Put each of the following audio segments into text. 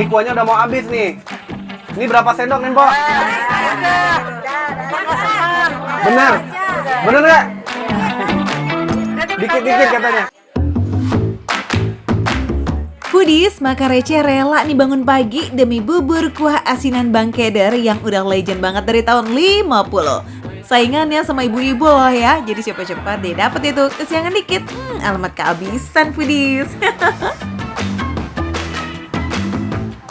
Ini kuahnya udah mau habis nih. Ini berapa sendok nih, Mbok? Bener? Bener nggak? Dikit-dikit katanya. Foodies, maka receh rela nih bangun pagi demi bubur kuah asinan Bang Keder yang udah legend banget dari tahun 50. Saingannya sama ibu-ibu loh ya, jadi cepat-cepat deh dapet itu, kesiangan dikit. Alamat kehabisan Foodies.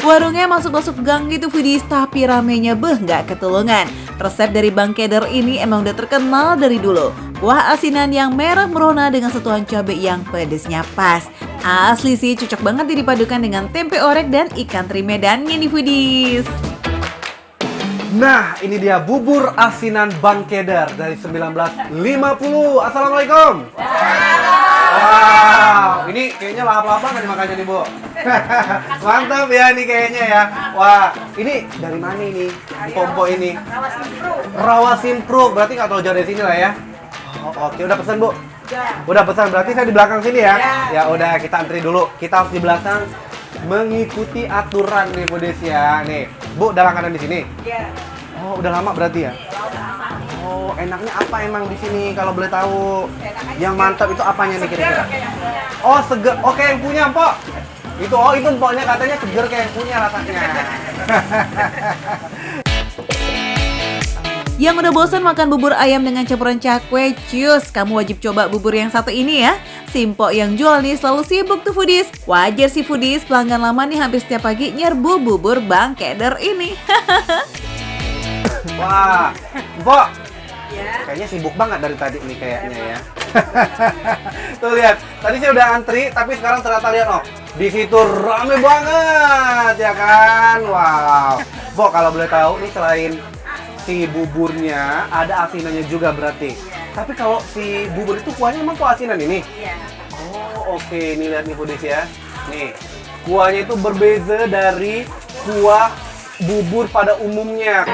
Warungnya masuk-masuk gang gitu Foodies, tapi ramenya nggak ketulungan. Resep dari Bang Keder ini emang udah terkenal dari dulu. Kuah asinan yang merah merona dengan sentuhan cabai yang pedesnya pas. Asli sih cocok banget dipadukan dengan tempe orek dan ikan teri Medannya nih Foodies. Nah, ini dia bubur asinan Bang Keder dari 1950. Assalamualaikum. Wow, ini kayaknya lahap-lahapan nggak dimakannya nih, Bu? Mantap ya nih kayaknya ya. Wah, ini dari mana ini? Pompo ini? Rawasimpruk. Berarti nggak tahu jauh dari sini lah ya. Oh, oke, udah pesan, Bu? Udah pesan, berarti saya di belakang sini ya? Ya udah, kita antri dulu. Kita harus di belakang mengikuti aturan nih, Foodies ya. Nih, Bu, udah langganan di sini? Iya. Oh, udah lama berarti ya? Oh, enaknya apa emang di sini kalau boleh tahu? Yang mantap itu apanya nih kira-kira? Oh, seger. Oke, yang punya, Mpok. Itu Mpoknya katanya seger kayak yang punya rasanya. Yang udah bosan makan bubur ayam dengan campuran cakwe, cius, kamu wajib coba bubur yang satu ini ya. Si Mpok yang jual nih selalu sibuk tuh Foodies. Wajar sih Foodies, pelanggan lama nih hampir setiap pagi nyerbu bubur Bang Keder ini. Wah, Mpok. Kayaknya sibuk banget dari tadi nih kayaknya ya. Tuh lihat, tadi saya udah antri, tapi sekarang ternyata lihat di situ rame banget ya kan. Wow. Mbok, kalau boleh tahu nih selain si buburnya ada asinannya juga berarti. Tapi kalau si bubur itu kuahnya emang kuah asinan ini? Iya. Oh, oke. Nih lihat nih Foodies ya. Nih, kuahnya itu berbeda dari kuah bubur pada umumnya.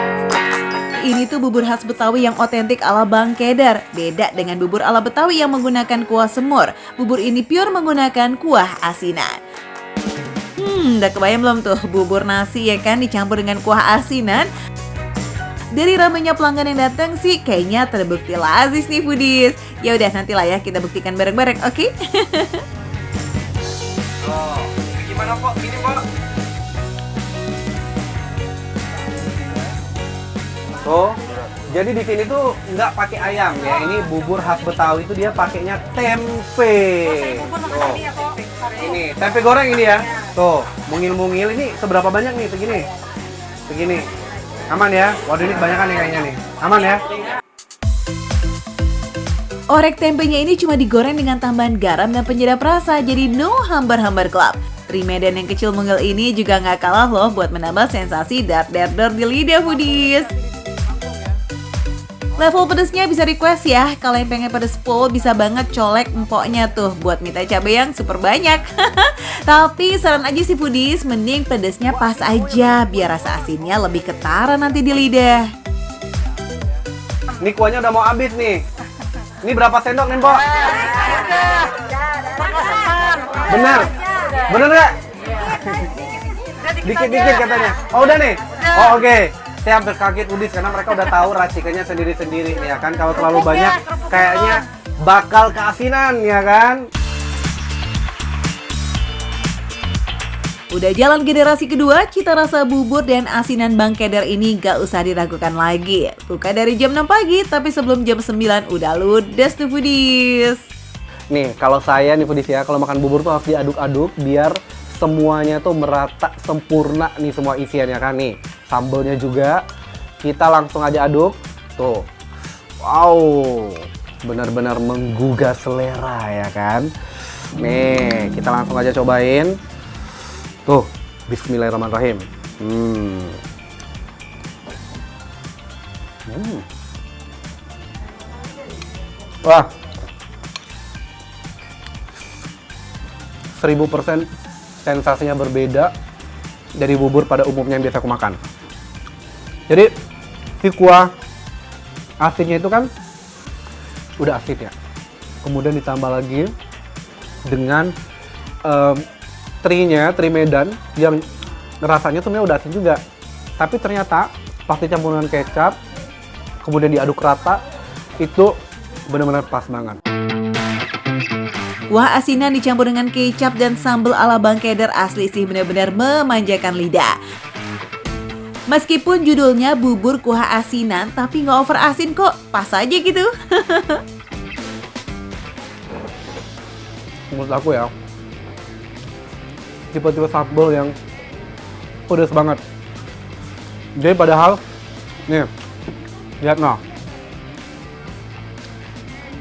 Ini tuh bubur khas Betawi yang otentik ala Bang Keder. Beda dengan bubur ala Betawi yang menggunakan kuah semur. Bubur ini pure menggunakan kuah asinan. Udah kebayang belum tuh bubur nasi ya kan dicampur dengan kuah asinan? Dari ramainya pelanggan yang datang sih kayaknya terbukti lazis nih Foodies. Ya udah nantilah ya kita buktikan bareng-bareng, oke? Oh, gimana Pok? Gini Pok. Oh, jadi di sini tuh nggak pakai ayam ya. Ini bubur khas Betawi itu dia pakainya tempe. Oh, ini tempe goreng ini ya. Tuh, mungil-mungil ini seberapa banyak nih? Segini. Segini. Aman ya? Waduh ini kebanyakan nih kayaknya nih. Aman ya? Orek tempenya ini cuma digoreng dengan tambahan garam dan penyedap rasa, jadi no hambar-hambar club. Teri Medan yang kecil mungil ini juga nggak kalah loh buat menambah sensasi dar-dar di lidah Foodies. Level pedesnya bisa request ya, kalau yang pengen pedes full bisa banget colek empoknya tuh buat minta cabai yang super banyak. Tapi saran aja sih Foodies, mending pedesnya pas aja biar rasa asinnya lebih ketara nanti di lidah. Ini kuahnya udah mau habis nih. Ini berapa sendok nih, Mbok? Bener? Bener nggak? Dikit-dikit katanya. Oh udah nih? Oh oke. Saya hampir kaget Foodies karena mereka udah tahu racikannya sendiri-sendiri ya kan. Kalau terlalu banyak kayaknya bakal keasinan ya kan. Udah jalan generasi kedua, cita rasa bubur dan asinan Bang Keder ini gak usah diragukan lagi. Buka dari jam 6 pagi, tapi sebelum jam 9 udah ludes tuh Foodies. Nih, kalau saya nih Foodies ya, kalau makan bubur tuh harus diaduk-aduk biar semuanya tuh merata sempurna nih semua isiannya kan nih. Sambelnya juga kita langsung aja aduk. Tuh. Wow. Benar-benar menggugah selera ya kan. Nih, kita langsung aja cobain. Tuh, bismillahirrahmanirrahim. Wah. 1000% sensasinya berbeda dari bubur pada umumnya yang biasa aku makan. Jadi, si kuah asinnya itu kan udah asin ya. Kemudian ditambah lagi dengan teri Medan yang rasanya tuh udah asin juga. Tapi ternyata pas dicampur dengan kecap, kemudian diaduk rata, itu benar-benar pas banget. Kuah asinan dicampur dengan kecap dan sambal ala Bang Keder asli sih benar-benar memanjakan lidah. Meskipun judulnya bubur kuah asinan, tapi nggak over asin kok, pas aja gitu. Menurut aku ya, tipe-tipe sambal yang pedas banget. Jadi padahal, nih, lihat nah,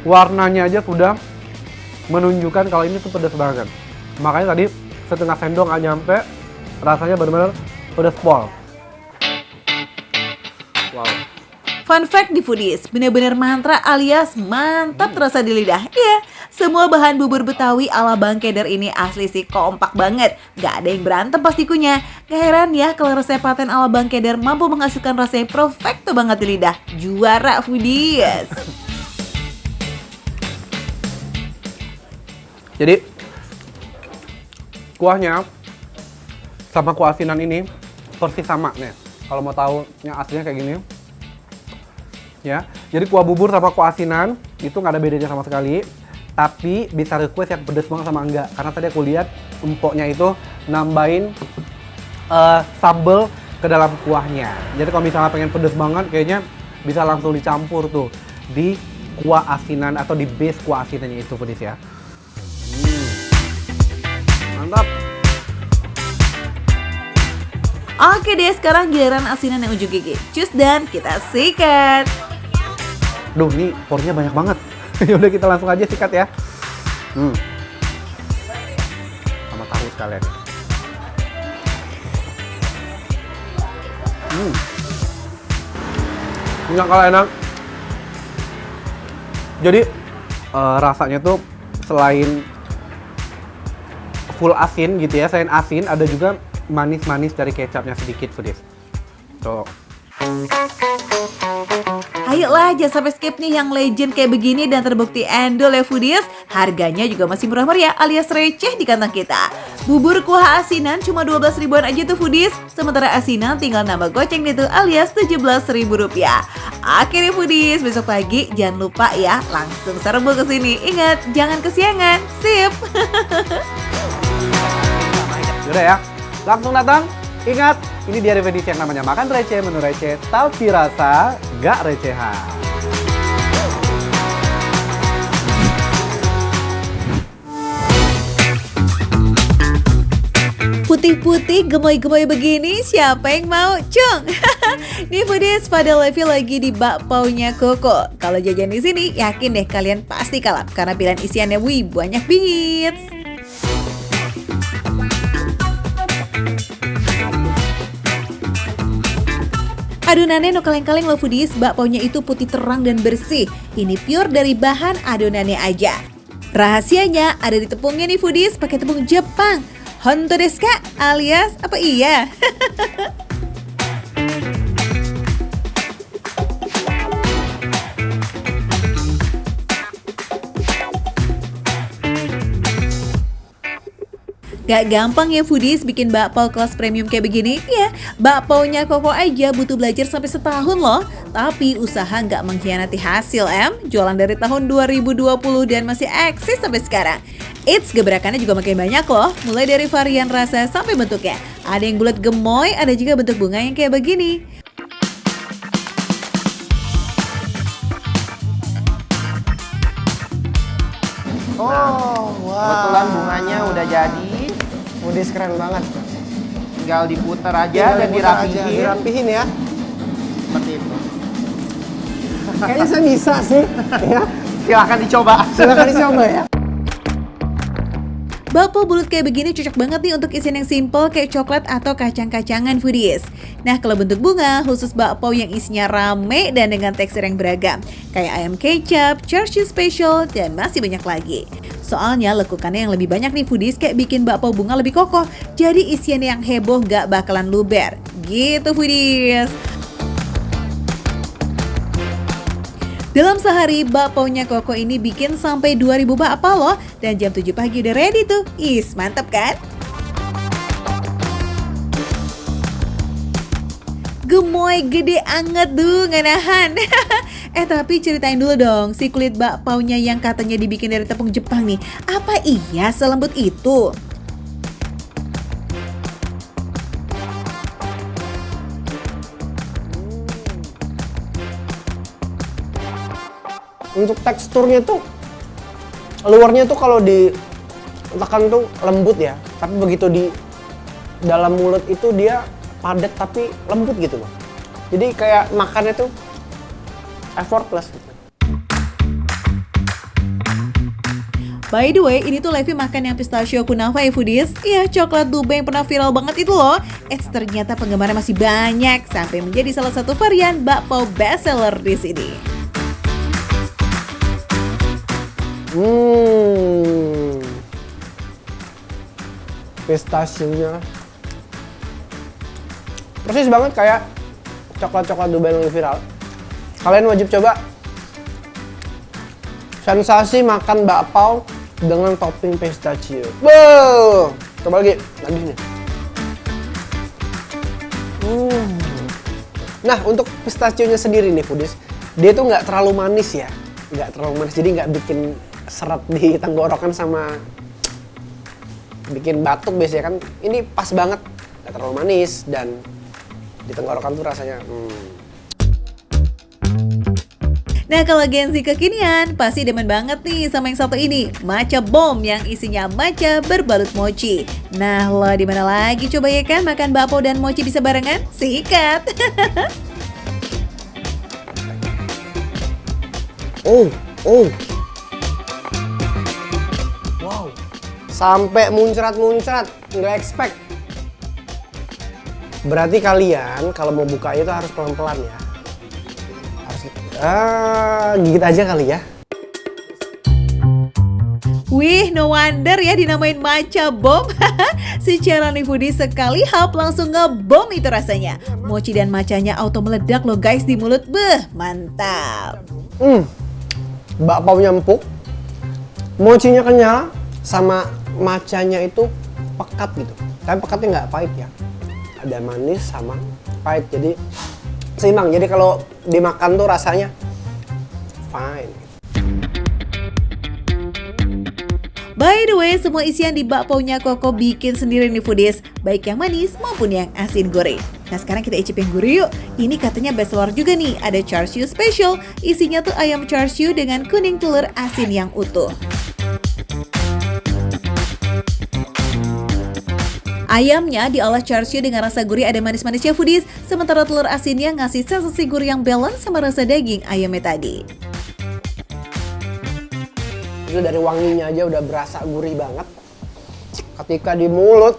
warnanya aja sudah menunjukkan kalau ini tuh pedas banget. Makanya tadi setengah sendok nggak nyampe, rasanya benar-benar pedas pol. Wow. Fun fact di Foodies, bener-bener mantra alias mantap terasa di lidah. Iya, semua bahan bubur Betawi ala Bang Keder ini asli sih kompak banget. Gak ada yang berantem pastikunya. Gak heran ya kalau resep paten ala Bang Keder mampu menghasilkan rasa yang perfecto banget di lidah. Juara Foodies. Jadi kuahnya sama kuah asinan ini persis sama nih. Kalau mau tahu yang aslinya kayak gini. Ya, jadi kuah bubur sama kuah asinan itu nggak ada bedanya sama sekali. Tapi bisa request yang pedes banget sama enggak. Karena tadi aku lihat empoknya itu nambahin sambal ke dalam kuahnya. Jadi kalau misalnya pengen pedes banget, kayaknya bisa langsung dicampur tuh di kuah asinan atau di base kuah asinannya itu pedes ya. Mantap. Oke deh, sekarang giliran asinan yang ujung gigi. Cus dan kita sikat. Duh, ini porsinya banyak banget. Yaudah kita langsung aja sikat ya. Sama tahu sekalian. Nggak kalah enak. Jadi rasanya tuh selain full asin gitu ya, selain asin ada juga manis-manis dari kecapnya sedikit, Foodies. Tuh. Ayolah, jangan sampai skip nih yang legend kayak begini dan terbukti endol ya Foodies. Harganya juga masih murah meriah alias receh di kantong kita. Bubur kuah asinan cuma 12 ribuan aja tuh Foodies. Sementara asinan tinggal nambah goceng gitu alias 17.000 rupiah. Oke deh Foodies, besok pagi jangan lupa ya langsung serbu ke sini. Ingat, jangan kesiangan. Sip. Udah ya, langsung datang. Ingat, ini dia revenue yang namanya makan receh, menu receh, tapi rasa gak recehan. Putih-putih, gemoy-gemoy begini, siapa yang mau? Cung! Nih Foodies, pada Levi lagi di bakpaunya Koko. Kalau jajan di sini, yakin deh kalian pasti kalap karena pilihan isiannya banyak bingits. Adonannya no kaleng-kaleng loh Foodies, bakpaunya itu putih terang dan bersih. Ini pure dari bahan adonannya aja. Rahasianya ada di tepungnya nih Foodies, pakai tepung Jepang. Honto desu ka? Alias apa iya? Gak gampang ya Foodies bikin bakpao kelas premium kayak begini. Ya, bakpaunya Koko aja butuh belajar sampai setahun loh. Tapi usaha gak mengkhianati hasil Jualan dari tahun 2020 dan masih eksis sampai sekarang. Eits, gebrakannya juga makin banyak loh. Mulai dari varian rasa sampai bentuknya. Ada yang bulat gemoy, ada juga bentuk bunga yang kayak begini. Oh, wow. Kebetulan bunganya udah jadi. Foodies keren banget. Tinggal diputar aja dan dirapihin. Dirapihin ya. Seperti itu. Kayaknya saya bisa sih. Ya. Silahkan dicoba. Silakan dicoba ya. Bakpao bulut kayak begini cocok banget nih untuk isian yang simple kayak coklat atau kacang-kacangan Foodies. Nah kalau bentuk bunga, khusus bakpao yang isinya rame dan dengan tekstur yang beragam. Kayak ayam kecap, churchill special, dan masih banyak lagi. Soalnya lekukannya yang lebih banyak nih Foodies kayak bikin bakpao bunga lebih kokoh. Jadi isian yang heboh gak bakalan luber. Gitu Foodies. Dalam sehari, bakpaunya Koko ini bikin sampai 2000 bakpao loh. Dan jam 7 pagi udah ready tuh. Is, mantap kan? gemoy gede anget tuh, nggak nahan. Tapi ceritain dulu dong, si kulit bakpaunya yang katanya dibikin dari tepung Jepang nih, apa iya selembut itu? Untuk teksturnya tuh, luarnya tuh kalau ditekan tuh lembut ya, tapi begitu di dalam mulut itu dia padat tapi lembut gitu loh. Jadi kayak makannya tuh effortless gitu. By the way, ini tuh Levi makan yang pistachio kunafa ya foodies. Iya, coklat Dubai yang pernah viral banget itu loh. Ternyata penggemarnya masih banyak sampai menjadi salah satu varian bakpao bestseller di sini. Pistachionya persis banget kayak coklat-coklat Dubai yang viral. Kalian wajib coba. Sensasi makan bakpao dengan topping pistachio. Wow! Coba lagi nih. Nah, untuk pistachionya sendiri nih, foodies, dia tuh nggak terlalu manis ya, jadi nggak bikin seret di tenggorokan sama bikin batuk biasanya kan. Ini pas banget, nggak terlalu manis dan di tenggorokan tuh rasanya. Nah, kalau Gen Z kekinian pasti demen banget nih sama yang satu ini, matcha bomb yang isinya matcha berbalut mochi. Nah, lo di mana lagi coba ya kan makan bakpao dan mochi bisa barengan? Sikat. Wow, sampai muncrat, nggak expect. Berarti kalian kalau mau buka itu harus pelan-pelan ya. Gigit aja kali ya. Wih, no wonder ya dinamain matcha bomb. Secara nih foodies sekali hap langsung ngebom itu rasanya. Mochi dan matchanya auto meledak loh guys di mulut. Beh, mantap. Bakpaunya empuk, mochinya kenyal, sama matchanya itu pekat gitu. Tapi pekatnya nggak pahit ya. Ada manis sama pahit, jadi seimbang. Jadi kalau dimakan tuh rasanya fine. By the way, semua isian di bakpaunya Koko bikin sendiri nih foodies, baik yang manis maupun yang asin gurih. Nah, sekarang kita icip yang gurih yuk. Ini katanya best seller juga nih, ada char siu special. Isinya tuh ayam char siu dengan kuning telur asin yang utuh. Ayamnya diolah char siu dengan rasa gurih ada manis-manisnya foodies, sementara telur asinnya ngasih sensasi gurih yang balance sama rasa daging ayamnya tadi. Itu dari wanginya aja udah berasa gurih banget. Ketika di mulut,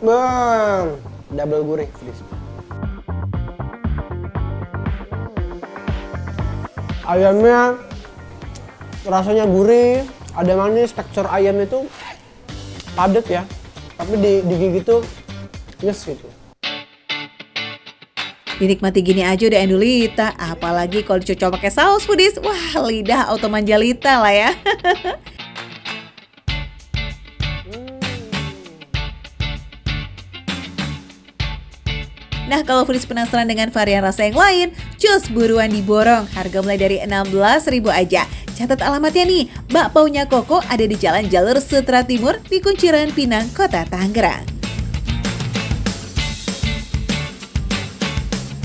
bang, double gurih. Ayamnya rasanya gurih, ada manis, tekstur ayam itu padat ya. Tapi digigit tuh nyes gitu. Dinikmati gini aja udah endulita, apalagi kalau dicocol pakai saus foodies. Wah, lidah auto manjalita lah ya. Nah, kalau foodies penasaran dengan varian rasa yang lain, cus buruan diborong. Harga mulai dari 16.000 aja. Catat alamatnya nih, bakpaunya Koko ada di Jalan Jalur Sutra Timur di Kunciran Pinang, Kota Tangerang.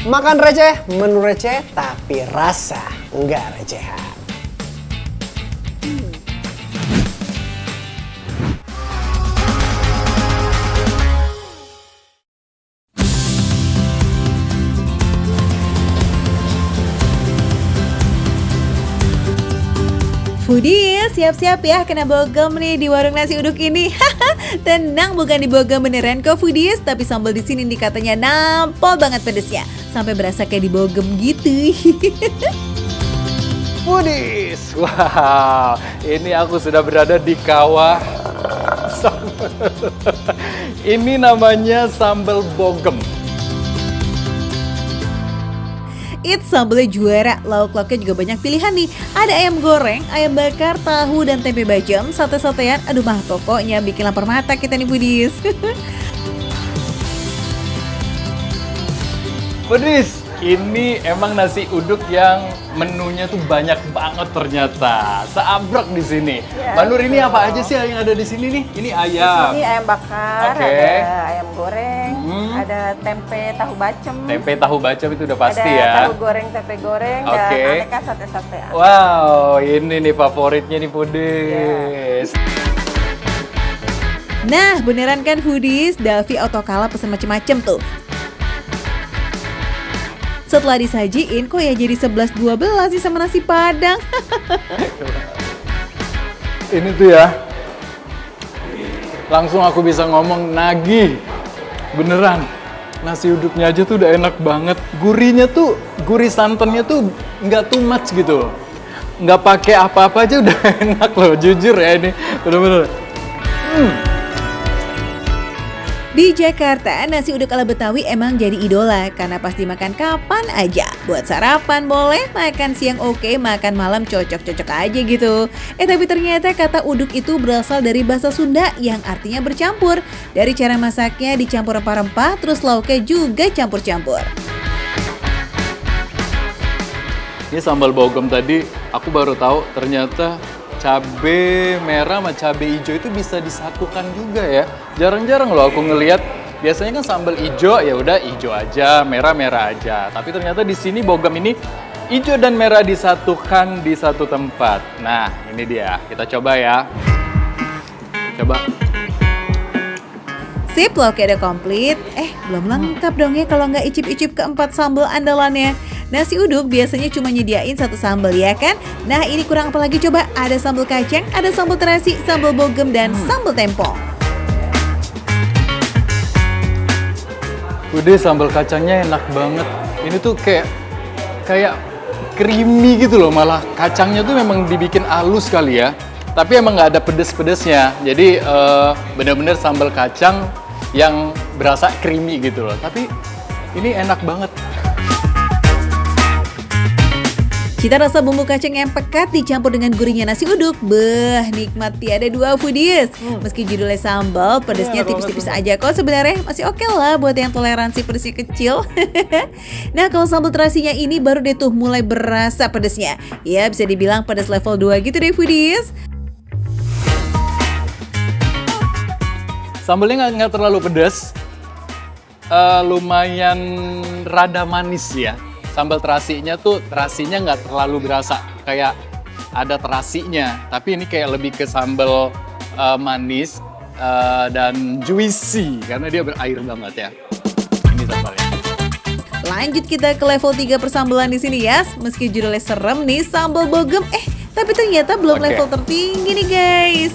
Makan receh, menu receh, tapi rasa enggak recehan. Foodies, siap-siap ya kena bogem nih di warung nasi uduk ini. Tenang, bukan di bogem beneran kok foodies, tapi sambal di sini katanya nampol banget pedesnya, sampai berasa kayak di bogem gitu. Foodies, wow, ini aku sudah berada di kawah. Ini namanya sambal bogem. It's sambelnya juara, lauk-lauknya juga banyak pilihan nih. Ada ayam goreng, ayam bakar, tahu, dan tempe bacem, sate-satean. Aduh mah, pokoknya bikin lapar mata kita nih foodies. Pedis, ini emang nasi uduk yang menunya tuh banyak banget ternyata. Seabrek di sini. Mbak Nur, ini apa aja sih yang ada di sini nih? Ini ayam. Ini ayam bakar, Oke. ada ayam goreng, ada tempe tahu bacem, Tempe tahu bacem itu udah pasti ada ya. tahu goreng, tempe goreng, Oke. dan aneka sate-satean. Wow, ini nih favoritnya nih Pudis. Nah, beneran kan foodies, Davi autokala pesen macem-macem tuh. Setelah disajiin, kok ya jadi 11-12 sih sama nasi padang. Ini tuh ya, langsung aku bisa ngomong nagih. Beneran, nasi uduknya aja tuh udah enak banget. Gurihnya tuh, gurih santannya tuh nggak too much gitu. Nggak pakai apa-apa aja udah enak loh, jujur ya ini. Bener-bener. Di Jakarta, nasi uduk ala Betawi emang jadi idola karena pas dimakan kapan aja. Buat sarapan boleh, makan siang oke, makan malam cocok-cocok aja gitu. Tapi ternyata kata uduk itu berasal dari bahasa Sunda yang artinya bercampur. Dari cara masaknya dicampur rempah-rempah, terus lauknya juga campur-campur. Ini sambal bogem tadi, aku baru tahu ternyata cabe merah sama cabe hijau itu bisa disatukan juga ya. Jarang-jarang loh aku ngelihat. Biasanya kan sambal hijau ya udah hijau aja, merah aja. Tapi ternyata di sini bogem ini hijau dan merah disatukan di satu tempat. Nah, ini dia. Kita coba ya. Coba. Sip, lauknya udah komplit. Belum lengkap dong ya kalau nggak icip-icip keempat sambal andalannya. Nasi uduk biasanya cuma nyediain satu sambal ya kan? Nah ini kurang apa lagi coba? Ada sambal kacang, ada sambal terasi, sambal bogem, dan sambal tempong. Udah sambal kacangnya enak banget. Ini tuh kayak creamy gitu loh. Malah kacangnya tuh memang dibikin halus kali ya. Tapi emang nggak ada pedes-pedesnya. Jadi bener-bener sambal kacang yang berasa creamy gitu loh. Tapi ini enak banget. Cita rasa bumbu kacang yang pekat dicampur dengan gurihnya nasi uduk. Nikmat tiada dua foodies. Meski judulnya sambal, pedesnya tipis-tipis aja kok sebenarnya. Masih oke lah buat yang toleransi pedesnya kecil. Nah kalau sambal terasinya ini baru deh tuh mulai berasa pedesnya. Ya bisa dibilang pedes level 2 gitu deh foodies. Sambalnya nggak terlalu pedas, lumayan rada manis ya. Sambal terasinya tuh, terasinya nggak terlalu berasa kayak ada terasinya. Tapi ini kayak lebih ke sambal manis dan juicy karena dia berair banget ya. Ini sambalnya. Lanjut kita ke level 3 persambalan di sini ya. Meski judulnya serem nih sambal bogem, tapi ternyata belum level tertinggi nih guys.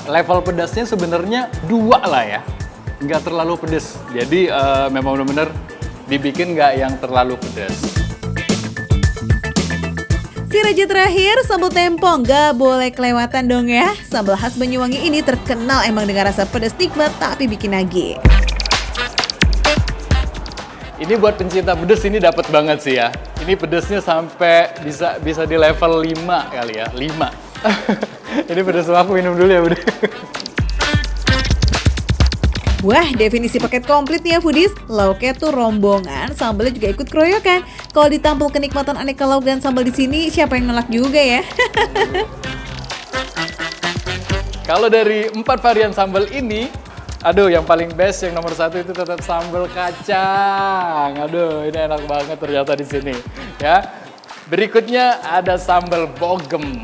Level pedasnya sebenarnya 2 lah ya, nggak terlalu pedas. Jadi memang benar-benar dibikin nggak yang terlalu pedas. Si raja terakhir, sambal tempong, gak boleh kelewatan dong ya. Sambal khas Banyuwangi ini terkenal emang dengan rasa pedas nikmat tapi bikin nagih. Ini buat pencinta pedas ini dapat banget sih ya. Ini pedasnya sampai bisa di level 5 kali ya, 5. Ini pedas aku minum dulu ya, Budi. Wah, definisi paket komplit nih ya foodies. Lauknya tuh rombongan, sambalnya juga ikut keroyokan. Kalau ditampil kenikmatan aneka lauk dan sambal di sini, siapa yang nolak juga ya? Kalau dari 4 varian sambal ini, aduh yang paling best, yang nomor 1 itu tetap sambal kacang. Aduh, ini enak banget ternyata di sini. Ya. Berikutnya ada sambal bogem.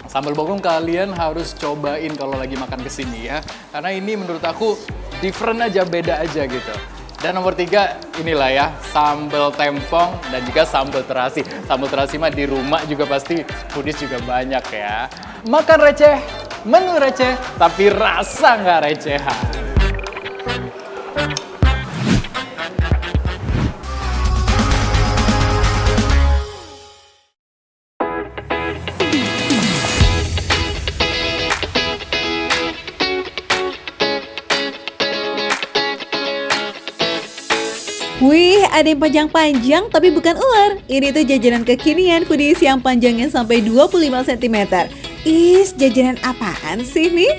Sambal bogem kalian harus cobain kalau lagi makan kesini ya. Karena ini menurut aku different aja, beda aja gitu. Dan nomor 3 inilah ya, sambal tempong dan juga sambal terasi. Sambal terasi mah di rumah juga pasti foodies juga banyak ya. Makan receh, menu receh, tapi rasa nggak recehan. Wih, ada yang panjang-panjang tapi bukan ular. Ini tuh jajanan kekinian foodies yang panjangnya sampai 25 cm. Jajanan apaan sih nih?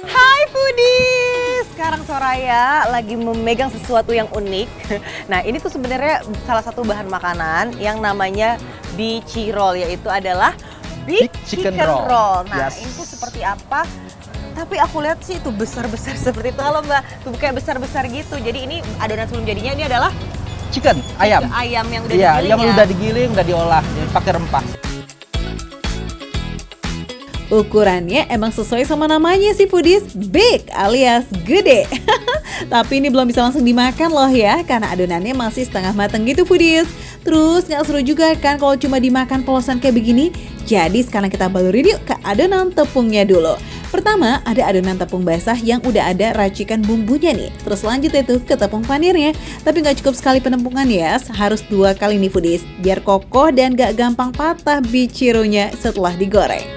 Hai foodies, sekarang Soraya lagi memegang sesuatu yang unik. Nah, ini tuh sebenarnya salah satu bahan makanan yang namanya bichi roll, yaitu adalah big chicken roll. Nah, Yes. ini tuh seperti apa? Tapi aku lihat sih itu besar-besar seperti itu. Halo Mbak, tuh kayak besar-besar gitu. Jadi ini adonan sebelum jadinya ini adalah Chicken, ayam. ayam yang udah Iya, digiling yang ya. udah digiling, udah diolah, jadi pakai rempah. Ukurannya emang sesuai sama namanya sih foodies, big alias gede. Tapi ini belum bisa langsung dimakan loh ya, karena adonannya masih setengah matang gitu foodies. Terus nggak seru juga kan kalau cuma dimakan polosan kayak begini. Jadi sekarang kita balurin yuk ke adonan tepungnya dulu. Pertama ada adonan tepung basah yang udah ada racikan bumbunya nih. Terus lanjut itu ke tepung panirnya. Tapi nggak cukup sekali penempungan ya, harus 2 kali nih foodies. Biar kokoh dan nggak gampang patah bichironya setelah digoreng.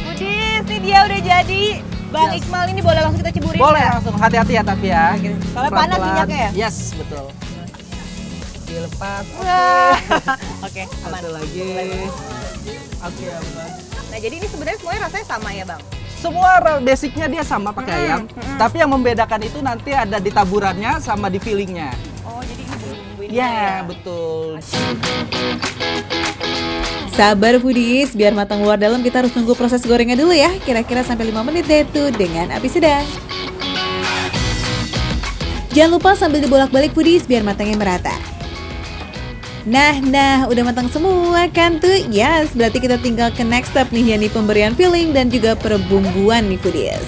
Foodies, ini dia udah jadi. Bang Iqmal ini boleh langsung kita ceburin Boleh nggak? langsung, hati-hati ya tapi ya. Soalnya panas minyaknya ya? Yes, betul. Dilepas. Wah. Oke, aman. Satu lagi. Oke, aman. Nah, jadi ini sebenarnya semuanya rasanya sama ya, Bang? Semua basicnya dia sama pakai ayam, tapi yang membedakan itu nanti ada di taburannya sama di fillingnya. Oh, jadi ini bumbu ini Ya, betul. Sabar foodies, biar matang luar dalam kita harus tunggu proses gorengnya dulu ya. Kira-kira sampai 5 menit deh tuh dengan api sedang. Jangan lupa sambil dibolak-balik foodies biar matangnya merata. Nah, udah matang semua kan tuh? Yes, berarti kita tinggal ke next step nih, yakni pemberian filling dan juga perbumbuan nih foodies.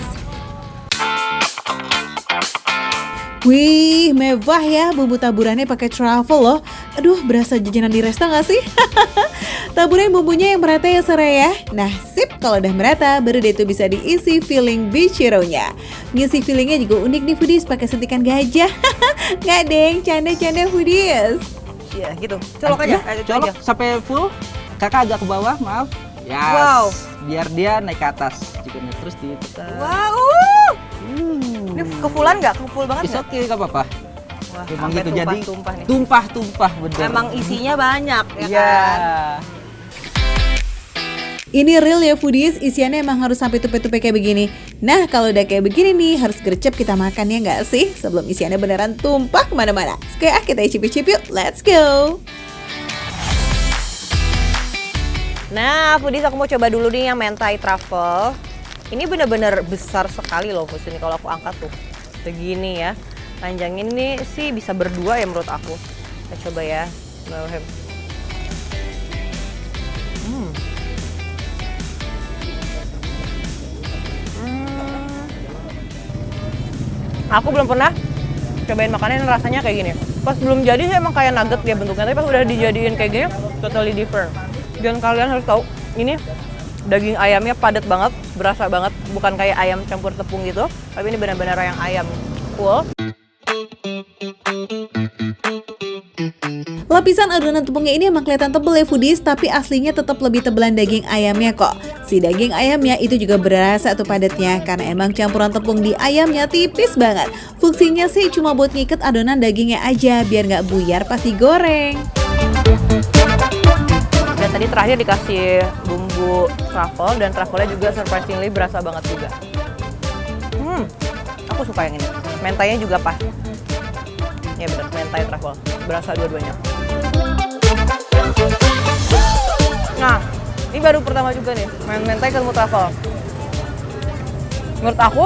Wih, mewah ya bumbu taburannya pakai truffle loh. Aduh, berasa jajanan di resto nggak sih? Taburin bumbunya yang merata ya Soraya. Nah, sip, kalau udah merata, baru deh itu bisa diisi filling bichironya. Ngisi fillingnya juga unik nih foodies, pakai sentikan gajah. Nggak deng, canda-canda foodies. Iya, gitu. Colok aja. Ya, colok sampai full. Kakak agak ke bawah, maaf. Yes. Wow. Biar dia naik ke atas. Chickennya terus ditekan. Wow. Ini kefulan nggak? Keful banget It's nggak? okay, nggak apa-apa. Wah, Emang sampai gitu jadi tumpah nih. tumpah bener. Emang isinya banyak ya Iya. kan? Ini real ya foodies, isiannya emang harus sampai tupe-tupe kayak begini. Nah, kalau udah kayak begini nih, harus gercep kita makan ya nggak sih? Sebelum isiannya beneran tumpah kemana-mana. Sekarang kita icip-icip yuk, let's go! Nah, foodies aku mau coba dulu nih yang mentai truffle. Ini bener-bener besar sekali loh foodies ini kalau aku angkat tuh. Segini ya. Panjangnya ini sih bisa berdua ya menurut aku. Kita coba ya. Bismillahirrahmanirrahim. Aku belum pernah cobain makanan yang rasanya kayak gini. Pas belum jadi sih emang kayak nugget dia bentuknya, tapi pas udah dijadiin kayak gini, totally different. Dan kalian harus tahu, ini daging ayamnya padat banget, berasa banget, bukan kayak ayam campur tepung gitu, tapi ini benar-benar yang ayam full. Lapisan adonan tepungnya ini emang kelihatan tebel ya foodies, tapi aslinya tetap lebih tebelan daging ayamnya kok. Si daging ayamnya itu juga berasa tuh padatnya, karena emang campuran tepung di ayamnya tipis banget. Fungsinya sih cuma buat ngikat adonan dagingnya aja, biar nggak buyar pas digoreng. Dan tadi terakhir dikasih bumbu truffle, dan truffle-nya juga surprisingly berasa banget juga. Aku suka yang ini. Mentainya juga pas. Ya bener, mentai truffle. Berasa dua-duanya. Nah, ini baru pertama juga nih, mentai ketemu truffle. Menurut aku,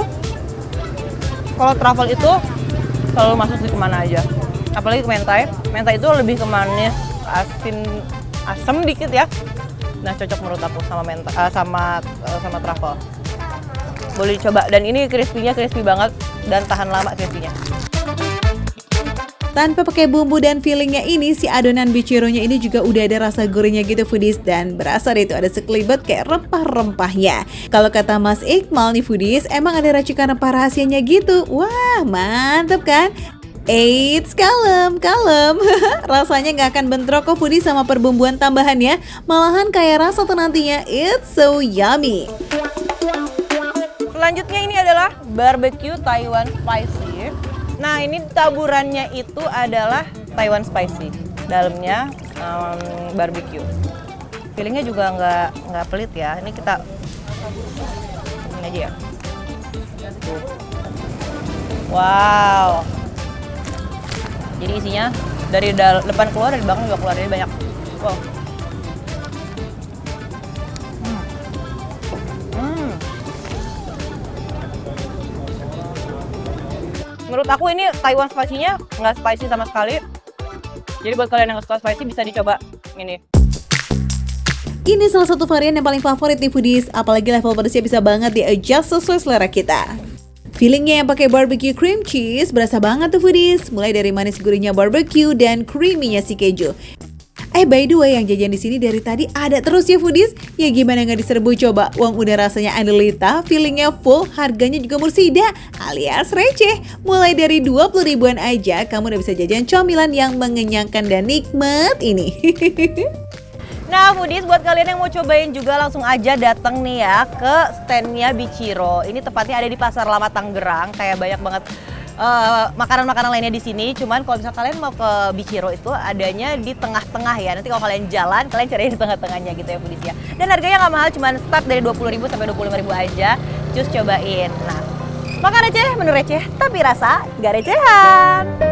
kalau truffle itu selalu masuk di kemana aja. Apalagi ke mentai. Mentai itu lebih ke manis, asin, asam dikit ya. Nah, cocok menurut aku sama sama truffle. Boleh dicoba, dan ini crispy-nya crispy banget dan tahan lama crispy-nya. Tanpa pakai bumbu dan fillingnya ini, si adonan bichironya ini juga udah ada rasa gurihnya gitu foodies, dan berasa deh itu ada sekelibet kayak rempah-rempahnya. Kalau kata Mas Iqmal nih foodies, emang ada racikan rempah rahasianya gitu. Wah, mantep kan? Eits, kalem. Rasanya nggak akan bentrok kok foodies sama perbumbuan tambahannya, malahan kayak rasa tuh nantinya. It's so yummy. Selanjutnya ini adalah barbecue Taiwan spicy. Nah, ini taburannya itu adalah Taiwan spicy. Dalamnya barbecue. Feelingnya juga nggak pelit ya. Ini kita ini aja ya. Wow. Jadi isinya dari depan keluar, dari belakang juga keluar, jadi banyak. Wow. Menurut aku ini Taiwan spicy-nya nggak spicy sama sekali. Jadi buat kalian yang nggak suka spicy bisa dicoba ini. Ini salah satu varian yang paling favorit nih foodies, apalagi level pedasnya bisa banget di-adjust sesuai selera kita. Feelingnya yang pakai barbecue cream cheese berasa banget tuh foodies, mulai dari manis gurihnya barbecue dan creamy-nya si keju. By the way, yang jajan di sini dari tadi ada terus ya foodies. Ya gimana nggak diserbu coba, uang udah rasanya andelita, feelingnya full, harganya juga mursida alias receh. Mulai dari 20 ribuan aja, kamu udah bisa jajan camilan yang mengenyangkan dan nikmat ini. Nah foodies, buat kalian yang mau cobain juga langsung aja datang nih ya ke standnya Bichiro. Ini tepatnya ada di Pasar Lama Tangerang, kayak banyak banget makanan-makanan lainnya di sini. Cuman kalau misalnya kalian mau ke Bichiro itu adanya di tengah-tengah ya. Nanti kalau kalian jalan, kalian cari di tengah-tengahnya gitu ya foodies ya. Dan harganya nggak mahal, cuman start dari 20.000 sampai 25.000 aja. Cus cobain. Nah, makan receh, menu receh, tapi rasa gak recehan.